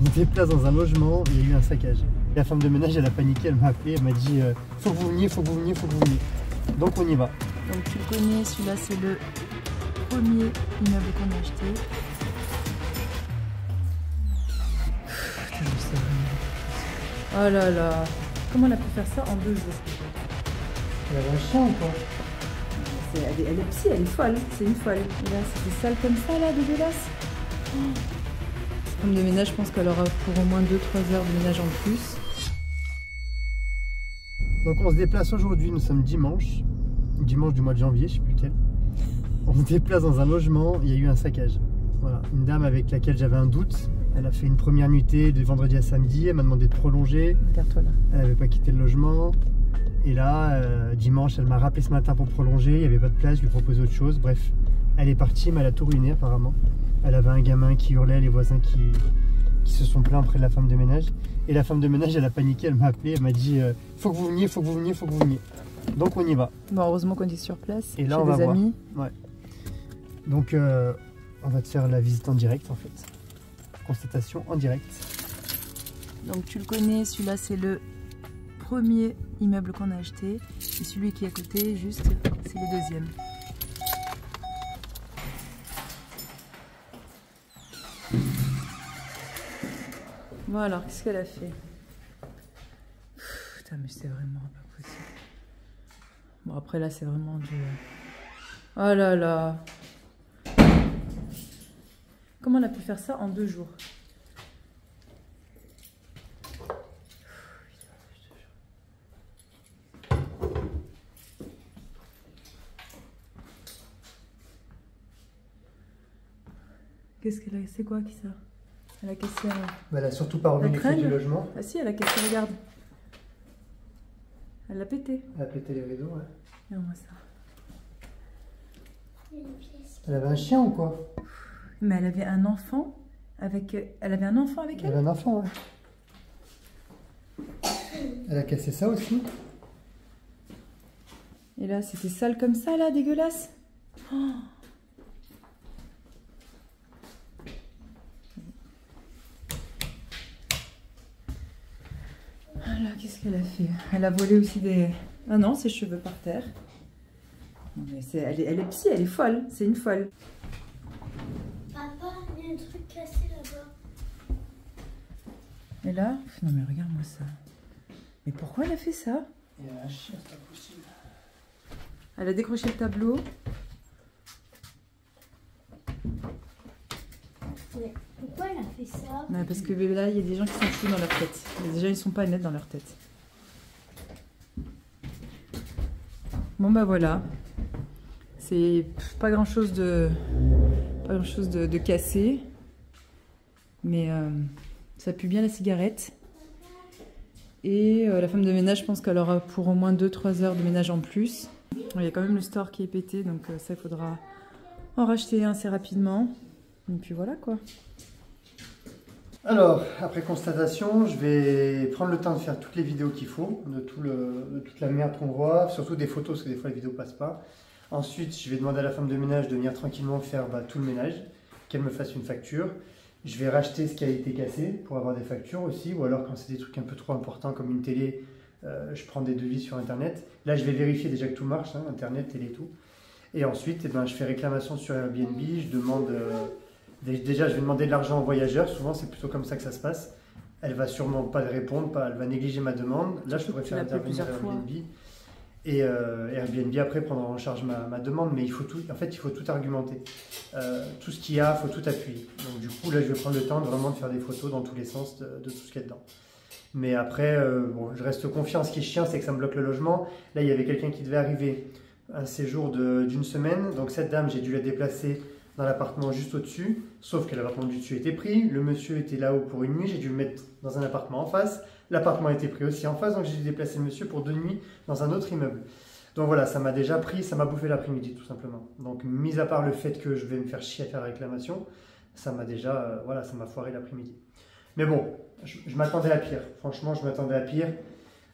On se déplace dans un logement, il y a eu un saccage. La femme de ménage, elle a paniqué, elle m'a appelé, elle m'a dit faut que vous veniez, faut que vous veniez, faut que vous veniez. Donc on y va. Donc tu le connais, celui-là c'est le premier immeuble qu'on a acheté. Putain, je sais vraiment. Oh là là, comment elle a pu faire ça en 2 jours? Elle avait un chien ou quoi? Elle est psy, elle est folle, c'est une folle. Et là, c'est des salles comme ça, là, dégueulasse. Femme de ménage, je pense qu'elle aura pour au moins 2-3 heures de ménage en plus. Donc on se déplace aujourd'hui, nous sommes dimanche du mois de janvier, je sais plus lequel. On se déplace dans un logement, il y a eu un saccage. Voilà, une dame avec laquelle j'avais un doute, elle a fait une première nuitée de vendredi à samedi, elle m'a demandé de prolonger. Regarde-toi là. Elle n'avait pas quitté le logement. Et là, dimanche, elle m'a rappelé ce matin pour prolonger, il n'y avait pas de place, je lui ai proposé autre chose. Bref, elle est partie, mais elle a tout ruiné apparemment. Elle avait un gamin qui hurlait, les voisins qui se sont plaints auprès de la femme de ménage. Et la femme de ménage, elle a paniqué, elle m'a appelé, elle m'a dit faut que vous veniez, faut que vous veniez, faut que vous veniez. Donc on y va. Bon, heureusement qu'on est sur place. Et là, on va voir. Ouais. Donc on va te faire la visite en direct en fait. Constatation en direct. Donc tu le connais, celui-là c'est le premier immeuble qu'on a acheté. Et celui qui est à côté, juste, c'est le deuxième. Bon alors, qu'est-ce qu'elle a fait? Putain, mais c'est vraiment pas possible. Bon, après là, c'est vraiment du... Oh là là. Comment elle a pu faire ça en 2 jours? Qu'est-ce qu'elle a... C'est quoi qui ça? Elle a cassé un... Elle a surtout pas remis les clés du logement. Ah si, elle a cassé, regarde. Elle l'a pété. Elle a pété les rideaux, ouais. Regarde-moi ça. Elle avait un chien ou quoi? Mais elle avait un enfant avec... Elle avait un enfant avec elle? Elle avait un enfant, ouais. Elle a cassé ça aussi. Et là, c'était sale comme ça, là, dégueulasse. Oh. Là, qu'est-ce qu'elle a fait? Elle a volé aussi des... Ah non, ses cheveux par terre. Non, mais elle est psy, elle est folle. C'est une folle. Papa, il y a un truc cassé là-bas. Et là... Non mais regarde-moi ça. Mais pourquoi elle a fait ça? Il y a un chien, c'est pas possible. Elle a décroché le tableau. Mais pourquoi elle a fait ça? Ouais, parce que là, il y a des gens qui sont fous dans leur tête. Déjà, ils sont pas nets dans leur tête. Bon bah voilà. C'est pas grand chose de cassé. Mais ça pue bien la cigarette. Et la femme de ménage, je pense qu'elle aura pour au moins 2-3 heures de ménage en plus. Il y a quand même le store qui est pété, donc ça, il faudra en racheter un assez rapidement. Et puis voilà quoi. Alors, après constatation, je vais prendre le temps de faire toutes les vidéos qu'il faut, de toute la merde qu'on voit, surtout des photos, parce que des fois les vidéos passent pas. Ensuite, je vais demander à la femme de ménage de venir tranquillement faire tout le ménage, qu'elle me fasse une facture. Je vais racheter ce qui a été cassé pour avoir des factures aussi, ou alors quand c'est des trucs un peu trop importants comme une télé, je prends des devis sur internet. Là, je vais vérifier déjà que tout marche, hein, internet, télé, tout. Et ensuite, je fais réclamation sur Airbnb, je demande... Déjà, je vais demander de l'argent au voyageur. Souvent, c'est plutôt comme ça que ça se passe. Elle va sûrement pas répondre, elle va négliger ma demande. Là, je pourrais faire intervenir Airbnb. Et Airbnb, après, prendra en charge ma demande. Mais il faut tout, en fait, il faut tout argumenter. Tout ce qu'il y a, il faut tout appuyer. Donc, du coup, là, je vais prendre le temps de faire des photos dans tous les sens de tout ce qu'il y a dedans. Mais après, bon, je reste confiant. Ce qui est chiant, c'est que ça me bloque le logement. Là, il y avait quelqu'un qui devait arriver, un séjour d'une semaine. Donc, cette dame, j'ai dû la déplacer dans l'appartement juste au-dessus, sauf que l'appartement du dessus était pris, le monsieur était là-haut pour une nuit, j'ai dû le mettre dans un appartement en face, l'appartement était pris aussi en face, donc j'ai dû déplacer le monsieur pour 2 nuits dans un autre immeuble. Donc voilà, ça m'a déjà pris, ça m'a bouffé l'après-midi tout simplement. Donc mis à part le fait que je vais me faire chier à faire la réclamation, ça m'a déjà, voilà, ça m'a foiré l'après-midi. Mais bon, je m'attendais à pire, franchement je m'attendais à pire.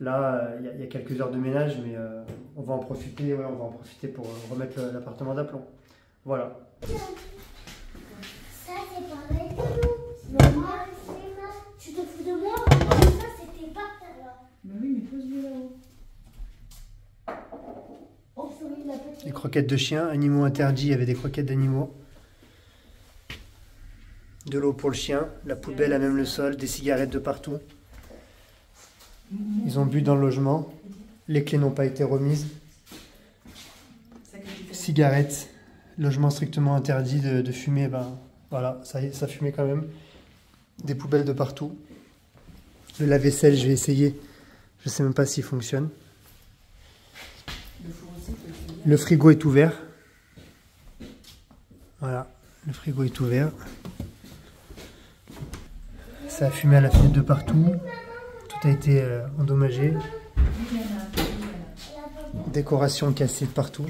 Là, il y a quelques heures de ménage, mais on va en profiter, ouais, on va en profiter pour remettre l'appartement d'aplomb. Voilà. Ça, c'est pareil que nous. C'est moi, c'est ma Bah oui, mais pose-le là-haut. Oh, sorry, il a pas Les croquettes de chiens, animaux interdits, il y avait des croquettes d'animaux. De l'eau pour le chien, la poubelle à même le sol, des cigarettes de partout. Ils ont bu dans le logement. Les clés n'ont pas été remises. Cigarettes, logement strictement interdit de fumer, ben voilà, ça fumait quand même. Des poubelles de partout. Le lave-vaisselle, je vais essayer. Je sais même pas s'il fonctionne. Le frigo est ouvert. Voilà, le frigo est ouvert. Ça a fumé à la fenêtre de partout. Tout a été endommagé. Décoration cassée de partout.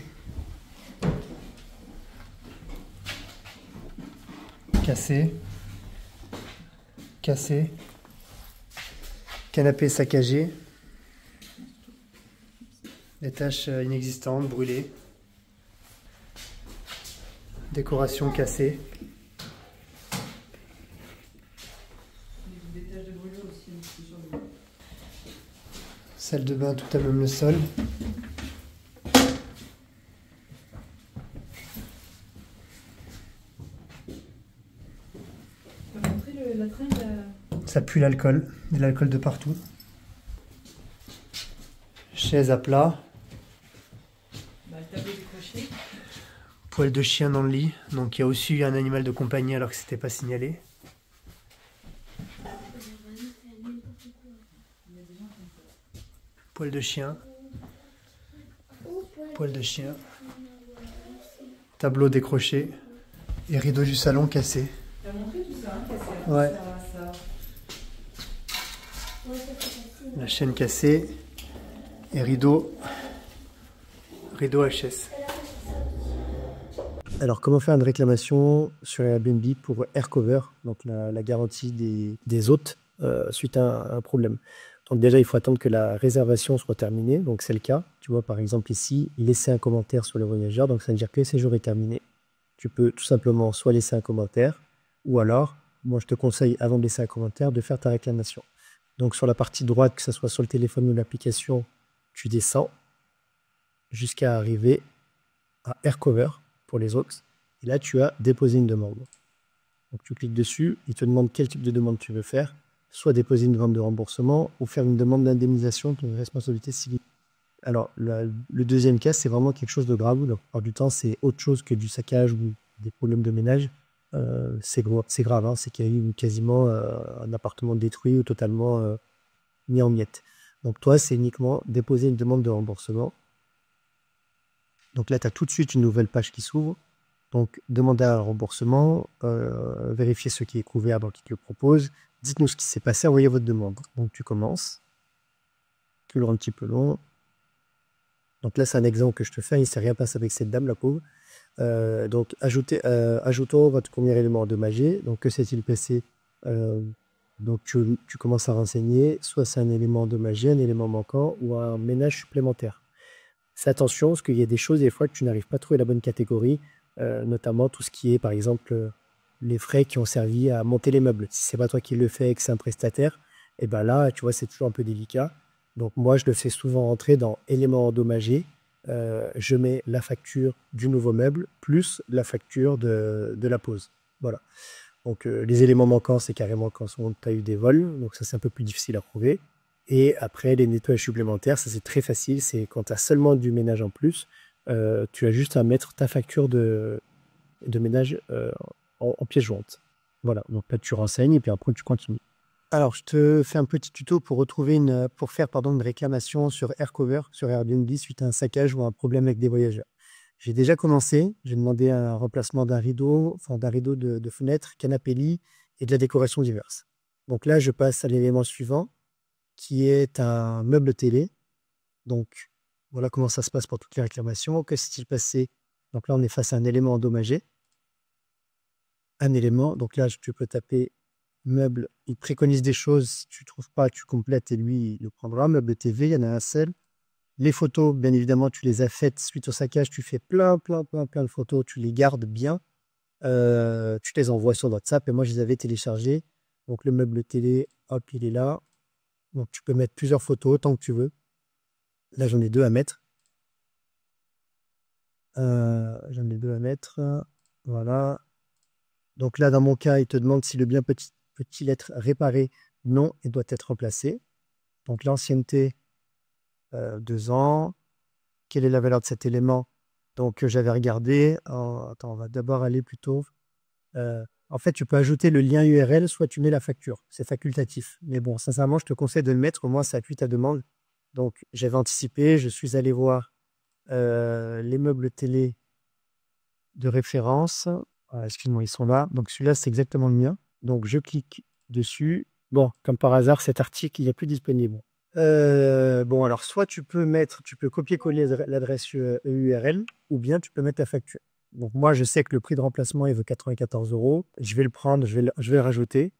Cassé. Cassé. Canapé saccagé. Des taches inexistantes, brûlées. Décoration cassée. Salle de bain tout à même le sol. T'as montré la traîne Ça pue l'alcool, de l'alcool de partout. Chaise à plat. Bah, le tableau décroché. Poêle de chien dans le lit. Donc il y a aussi eu un animal de compagnie alors que c'était pas signalé. Poêle de chien. Poêle de chien. Tableau décroché. Et rideau du salon cassé. T'as montré tout ça, hein, cassé. Ouais. Ça... La chaîne cassée. Et rideau. Rideau HS. Alors, comment faire une réclamation sur Airbnb pour AirCover, donc la garantie des hôtes suite à un problème. Donc déjà, il faut attendre que la réservation soit terminée, donc c'est le cas. Tu vois, par exemple ici, laisser un commentaire sur le voyageur, donc ça veut dire que le séjour est terminé. Tu peux tout simplement soit laisser un commentaire, ou alors, moi je te conseille, avant de laisser un commentaire, de faire ta réclamation. Donc sur la partie droite, que ce soit sur le téléphone ou l'application, tu descends jusqu'à arriver à AirCover pour les autres. Et là, tu as déposé une demande. Donc tu cliques dessus, il te demande quel type de demande tu veux faire, soit déposer une demande de remboursement ou faire une demande d'indemnisation de responsabilité civile. Alors, le deuxième cas, c'est vraiment quelque chose de grave. La plupart du temps, c'est autre chose que du saccage ou des problèmes de ménage. C'est grave, hein, c'est qu'il y a eu quasiment un appartement détruit ou totalement mis en miettes. Donc toi, c'est uniquement déposer une demande de remboursement. Donc là, tu as tout de suite une nouvelle page qui s'ouvre. Donc, demander un remboursement, vérifier ce qui est couvert dans qui te le propose. Dites-nous ce qui s'est passé, envoyez votre demande. Donc, tu commences. Toujours un petit peu long. Donc là, c'est un exemple que je te fais. Il ne s'est rien passé avec cette dame, la pauvre. Donc, ajoutons votre premier élément endommagé. Donc, que s'est-il passé? Donc, tu commences à renseigner. Soit c'est un élément endommagé, un élément manquant ou un ménage supplémentaire. Fais attention, parce qu'il y a des choses, des fois, que tu n'arrives pas à trouver la bonne catégorie. Notamment tout ce qui est, par exemple, les frais qui ont servi à monter les meubles. Si c'est pas toi qui le fais et que c'est un prestataire, et ben là, tu vois, c'est toujours un peu délicat. Donc moi, je le fais souvent rentrer dans éléments endommagés. Je mets la facture du nouveau meuble plus la facture de la pose. Voilà. Donc les éléments manquants, c'est carrément quand tu as eu des vols. Donc ça, c'est un peu plus difficile à prouver. Et après, les nettoyages supplémentaires, ça, c'est très facile. C'est quand tu as seulement du ménage en plus. Tu as juste à mettre ta facture de ménage en pièce jointe. Voilà, donc là tu renseignes et puis après tu continues. Alors je te fais un petit tuto pour faire une réclamation sur AirCover, sur Airbnb suite à un saccage ou un problème avec des voyageurs. J'ai déjà commencé, j'ai demandé un remplacement d'un rideau, de fenêtre, canapé lit et de la décoration diverse. Donc là je passe à l'élément suivant qui est un meuble télé. Donc voilà comment ça se passe pour toutes les réclamations. Que s'est-il passé? Donc là, on est face à un élément endommagé. Un élément, donc là, tu peux taper meuble. Il préconise des choses. Si tu ne trouves pas, tu complètes et lui, il le prendra. Meuble TV, il y en a un seul. Les photos, bien évidemment, tu les as faites suite au saccage. Tu fais plein de photos. Tu les gardes bien. Tu les envoies sur WhatsApp. Et moi, je les avais téléchargées. Donc le meuble télé, hop, il est là. Donc tu peux mettre plusieurs photos tant que tu veux. Là, j'en ai 2 à mettre. J'en ai 2 à mettre. Voilà. Donc là, dans mon cas, il te demande si le bien peut-il être réparé. Non, il doit être remplacé. Donc l'ancienneté, 2 ans. Quelle est la valeur de cet élément? Donc j'avais regardé. Attends, on va d'abord aller plutôt. En fait, tu peux ajouter le lien URL, soit tu mets la facture. C'est facultatif. Mais bon, sincèrement, je te conseille de le mettre. Au moins, ça appuie ta demande. Donc j'avais anticipé. Je suis allé voir les meubles télé de référence. Excuse-moi, ils sont là. Donc celui-là, c'est exactement le mien. Donc je clique dessus. Bon, comme par hasard, cet article, il n'est plus disponible. Bon, alors soit tu peux copier-coller l'adresse URL, ou bien tu peux mettre la facture. Donc moi, je sais que le prix de remplacement, il veut 94 €. Je vais le prendre, je vais le rajouter.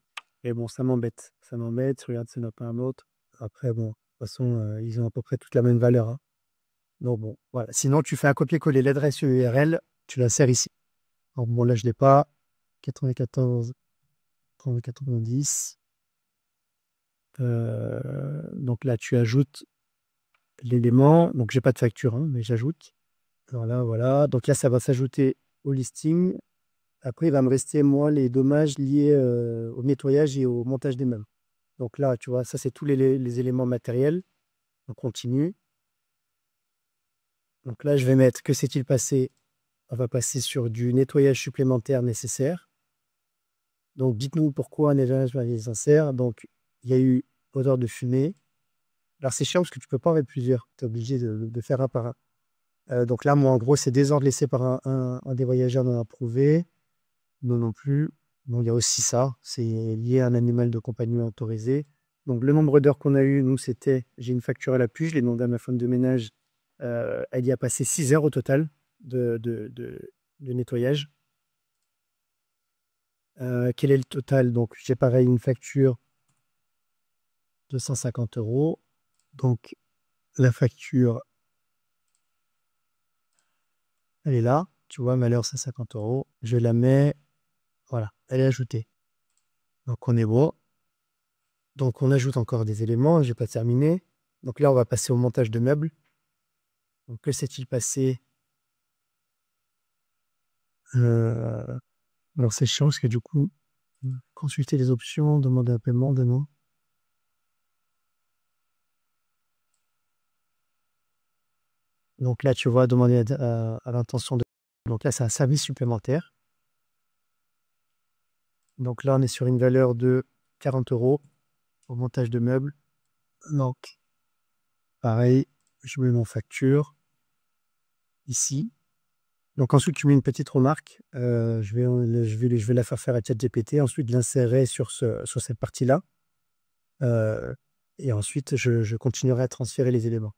Et bon, ça m'embête. Ça m'embête. Regarde, ça n'a pas un autre. Après, bon, de toute façon, ils ont à peu près toute la même valeur, hein. Donc bon, voilà. Sinon, tu fais un copier-coller l'adresse URL, tu l'insères ici. Alors bon, là, je ne l'ai pas. 94, 90. Donc là, tu ajoutes l'élément. Donc, j'ai pas de facture, hein, mais j'ajoute. Alors là, voilà. Donc là, ça va s'ajouter au listing. Après, il va me rester, moi, les dommages liés au nettoyage et au montage des meubles. Donc là, tu vois, ça, c'est tous les éléments matériels. On continue. Donc là, je vais mettre que s'est-il passé? On va passer sur du nettoyage supplémentaire nécessaire. Donc, dites-nous pourquoi un nettoyage nécessaire. Donc, il y a eu odeur de fumée. Alors, c'est chiant parce que tu ne peux pas en mettre plusieurs. Tu es obligé de faire un par un. Donc là, moi, en gros, c'est désordre laissé par un des voyageurs non approuvé. Non plus. Donc, il y a aussi ça. C'est lié à un animal de compagnie autorisé. Donc, le nombre d'heures qu'on a eu, nous, c'était, j'ai une facture à l'appui, je l'ai demandé à ma femme de ménage. Elle y a passé 6 heures au total de nettoyage. Quel est le total? Donc, j'ai pareil une facture de 150 €. Donc, la facture, elle est là. Tu vois, malheur, 150 €. Je la mets. Voilà, elle est ajoutée. Donc, on est bon. Donc, on ajoute encore des éléments. Je n'ai pas terminé. Donc là, on va passer au montage de meubles. Donc, que s'est-il passé? Alors, c'est chiant parce que du coup, consulter les options, demander un paiement, non. Donc là, tu vois, demander à l'intention de... Donc là, c'est un service supplémentaire. Donc là, on est sur une valeur de 40 € au montage de meubles. Donc, pareil, je mets mon facture ici. Donc ensuite, tu mets une petite remarque. Je vais la faire à ChatGPT. Ensuite, je l'insérerai sur cette partie-là. Et ensuite, je continuerai à transférer les éléments.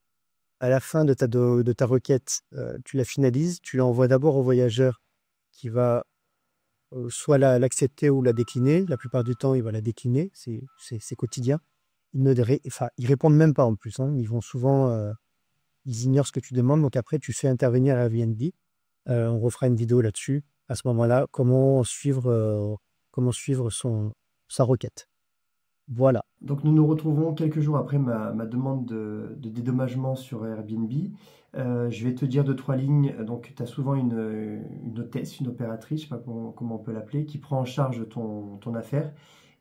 À la fin de ta requête, tu la finalises. Tu l'envoies d'abord au voyageur qui va soit l'accepter ou la décliner. La plupart du temps, il va la décliner. C'est quotidien. Ils répondent même pas en plus, hein. Ils vont souvent... ils ignorent ce que tu demandes. Donc après, tu fais intervenir Airbnb. On refera une vidéo là-dessus. À ce moment-là, comment suivre sa requête. Voilà. Donc nous nous retrouvons quelques jours après ma demande de dédommagement sur Airbnb. Je vais te dire 2-3 lignes. Donc tu as souvent une hôtesse, une opératrice, je ne sais pas comment on peut l'appeler, qui prend en charge ton affaire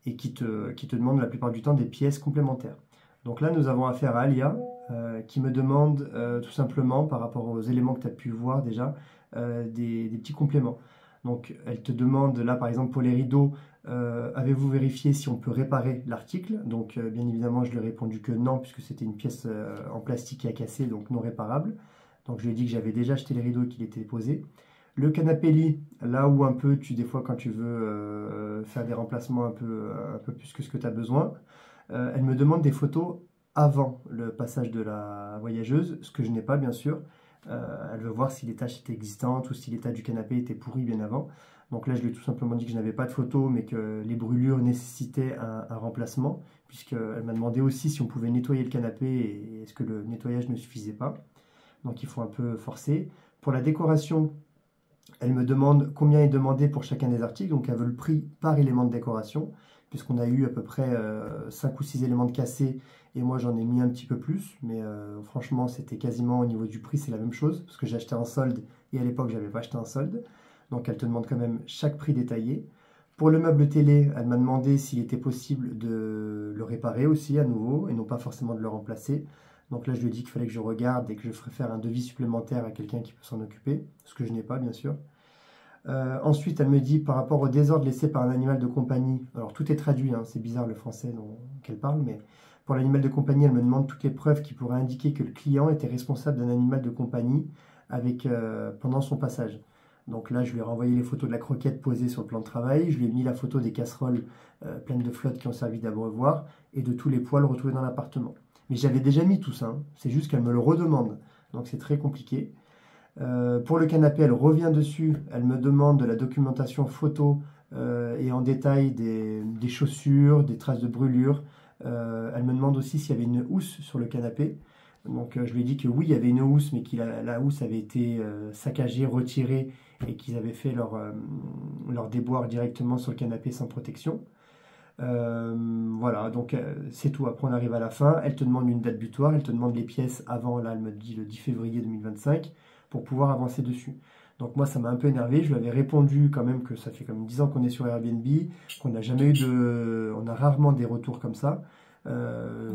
et qui te demande la plupart du temps des pièces complémentaires. Donc là, nous avons affaire à Alia qui me demande tout simplement, par rapport aux éléments que tu as pu voir déjà, des petits compléments. Donc elle te demande là, par exemple, pour les rideaux, avez-vous vérifié si on peut réparer l'article? Donc bien évidemment, je lui ai répondu que non, puisque c'était une pièce en plastique qui a cassé, donc non réparable. Donc je lui ai dit que j'avais déjà acheté les rideaux et qu'il était posé. Le canapé lit, là où un peu, des fois quand tu veux faire des remplacements un peu plus que ce que tu as besoin, elle me demande des photos avant le passage de la voyageuse, ce que je n'ai pas bien sûr. Elle veut voir si les taches étaient existantes ou si l'état du canapé était pourri bien avant. Donc là, je lui ai tout simplement dit que je n'avais pas de photos, mais que les brûlures nécessitaient un remplacement, puisqu'elle m'a demandé aussi si on pouvait nettoyer le canapé et est-ce que le nettoyage ne suffisait pas. Donc il faut un peu forcer. Pour la décoration, elle me demande combien est demandé pour chacun des articles, donc elle veut le prix par élément de décoration. puisqu'on a eu à peu près 5 ou 6 éléments de cassés, et moi j'en ai mis un petit peu plus, mais franchement c'était quasiment au niveau du prix, c'est la même chose, parce que j'ai acheté en solde, et à l'époque j'avais pas acheté en solde, donc elle te demande quand même chaque prix détaillé. Pour le meuble télé, elle m'a demandé s'il était possible de le réparer aussi à nouveau, et non pas forcément de le remplacer. Donc là, je lui ai dit qu'il fallait que je regarde et que je ferais faire un devis supplémentaire à quelqu'un qui peut s'en occuper, ce que je n'ai pas, bien sûr. Ensuite, elle me dit par rapport au désordre laissé par un animal de compagnie. Alors, tout est traduit, hein, c'est bizarre le français qu'elle parle, mais pour l'animal de compagnie, elle me demande toutes les preuves qui pourraient indiquer que le client était responsable d'un animal de compagnie pendant son passage. Donc là, je lui ai renvoyé les photos de la croquette posée sur le plan de travail, je lui ai mis la photo des casseroles pleines de flotte qui ont servi d'abreuvoir et de tous les poils retrouvés dans l'appartement. Mais j'avais déjà mis tout ça, hein. C'est juste qu'elle me le redemande, donc c'est très compliqué. Pour le canapé, elle revient dessus, elle me demande de la documentation photo et en détail des chaussures, des traces de brûlure. Elle me demande aussi s'il y avait une housse sur le canapé. Donc je lui ai dit que oui, il y avait une housse, mais que la housse avait été saccagée, retirée et qu'ils avaient fait leur déboire directement sur le canapé sans protection. Voilà, donc c'est tout. Après, on arrive à la fin. Elle te demande une date butoir, elle te demande les pièces avant, là, elle me dit le 10 février 2025 pour pouvoir avancer dessus. Donc moi, ça m'a un peu énervé. Je lui avais répondu quand même que ça fait comme 10 ans qu'on est sur Airbnb, qu'on n'a jamais eu on a rarement des retours comme ça.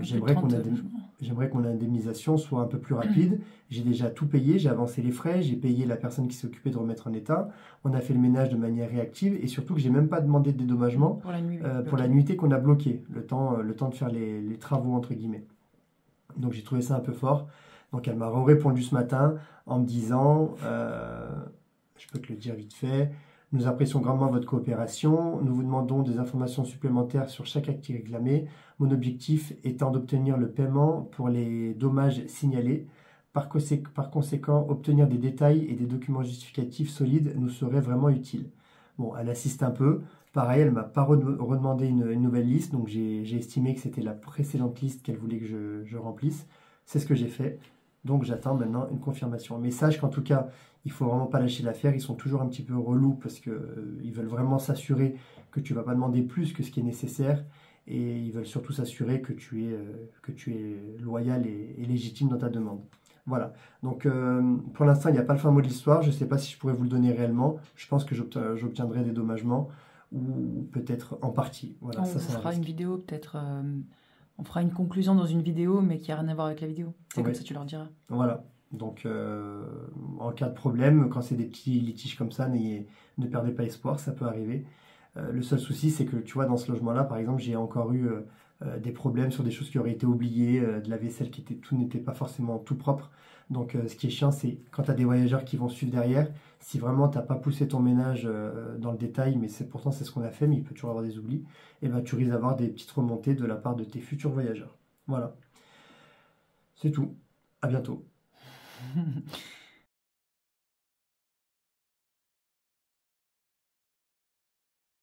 J'aimerais que mon indemnisation soit un peu plus rapide. J'ai déjà tout payé, j'ai avancé les frais, j'ai payé la personne qui s'est occupée de remettre en état. On a fait le ménage de manière réactive et surtout que j'ai même pas demandé de dédommagement pour la nuitée qu'on a bloquée, le temps de faire les travaux entre guillemets. Donc j'ai trouvé ça un peu fort. Donc elle m'a répondu ce matin en me disant, je peux te le dire vite fait. Nous apprécions grandement votre coopération. Nous vous demandons des informations supplémentaires sur chaque acte réclamé. Mon objectif étant d'obtenir le paiement pour les dommages signalés. Par conséquent, obtenir des détails et des documents justificatifs solides nous serait vraiment utile. Bon, elle assiste un peu. Pareil, elle ne m'a pas redemandé une nouvelle liste, donc j'ai estimé que c'était la précédente liste qu'elle voulait que je remplisse. C'est ce que j'ai fait. Donc j'attends maintenant une confirmation. Mais sache qu'en tout cas, il faut vraiment pas lâcher l'affaire. Ils sont toujours un petit peu relous parce que ils veulent vraiment s'assurer que tu vas pas demander plus que ce qui est nécessaire. Et ils veulent surtout s'assurer que tu es loyal et légitime dans ta demande. Voilà. Donc pour l'instant, il n'y a pas le fin mot de l'histoire. Je ne sais pas si je pourrais vous le donner réellement. Je pense que j'obtiendrai des dédommagements ou peut-être en partie. Voilà, on fera une vidéo peut-être. On fera une conclusion dans une vidéo, mais qui n'a rien à voir avec la vidéo. C'est comme ça, tu leur diras. Voilà. Donc, en cas de problème, quand c'est des petits litiges comme ça, ne perdez pas espoir, ça peut arriver. Le seul souci, c'est que, tu vois, dans ce logement-là, par exemple, j'ai encore eu des problèmes sur des choses qui auraient été oubliées, de la vaisselle tout n'était pas forcément tout propre. Donc, ce qui est chiant, c'est quand tu as des voyageurs qui vont suivre derrière, si vraiment tu n'as pas poussé ton ménage dans le détail, mais pourtant c'est ce qu'on a fait, mais il peut toujours avoir des oublis, et ben tu risques d'avoir des petites remontées de la part de tes futurs voyageurs. Voilà. C'est tout. À bientôt.